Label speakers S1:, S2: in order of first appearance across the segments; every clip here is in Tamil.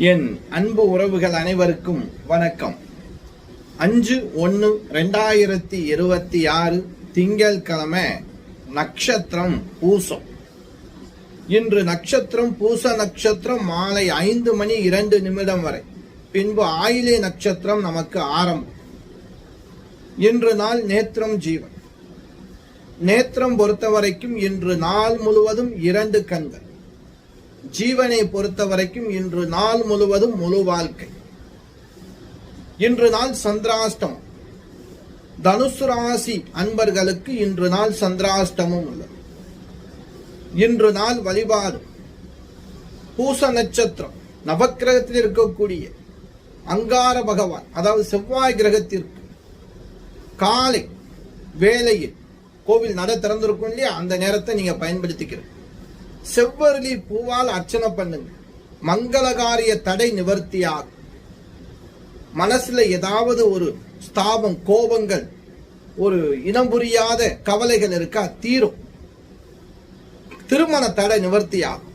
S1: என் அன்பு உறவுகள் அனைவருக்கும் வணக்கம். 5/1/2026 திங்கட்கிழமை, நட்சத்திரம் பூசம். இன்று நட்சத்திரம் பூச நட்சத்திரம் மாலை 5:02 வரை, பின்பு ஆயிலே நட்சத்திரம் நமக்கு ஆரம்பம். இன்று நாள் நேத்திரம் ஜீவன். நேத்திரம் பொறுத்தவரைக்கும் இன்று நாள் முழுவதும் 2 கண்கள். ஜீவனை பொறுத்தவரைக்கும் இன்று நாள் முழுவதும் முழு வாழ்க்கை. இன்று நாள் சந்திராஷ்டமம். தனுசு ராசி அன்பர்களுக்கு இன்று நாள் சந்திராஷ்டமம் உள்ளது. இன்று நாள் வழிபாடு பூச நட்சத்திரம். நவக்கிரகத்தில் இருக்கக்கூடிய அங்கார பகவான், அதாவது செவ்வாய் கிரகத்திற்கு காலை வேளையில் கோவில் நட திறந்திருக்கும் இல்லையா, அந்த நேரத்தை நீங்க பயன்படுத்திக்கிறீங்க. செவ்வரளி பூவால் அர்ச்சனை பண்ணுங்க. மங்களகாரிய தடை நிவர்த்தியாகும். மனசுல ஏதாவது ஒரு ஸ்தாபம், கோபங்கள், ஒரு இனம் புரியாத கவலைகள் இருக்கா, தீரும். திருமண தடை நிவர்த்தியாகும்.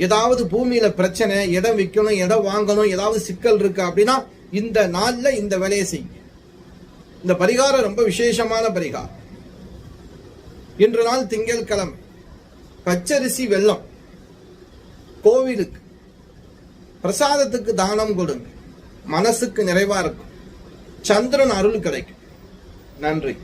S1: ஏதாவது பூமியில பிரச்சனை, இடம் விற்கணும், இடம் வாங்கணும், ஏதாவது சிக்கல் இருக்கு அப்படின்னா இந்த நாள்ல இந்த வேலையை செய்யுங்க. இந்த பரிகாரம் ரொம்ப விசேஷமான பரிகாரம். இன்று நாள் திங்கட்கிழமை. பச்சரிசி வெல்லம் கோவிலுக்கு பிரசாதத்துக்கு தானம் கொடுங்க. மனசுக்கு நிறைவா இருக்கும். சந்திரன் அருள் கிடைக்கும். நன்றி.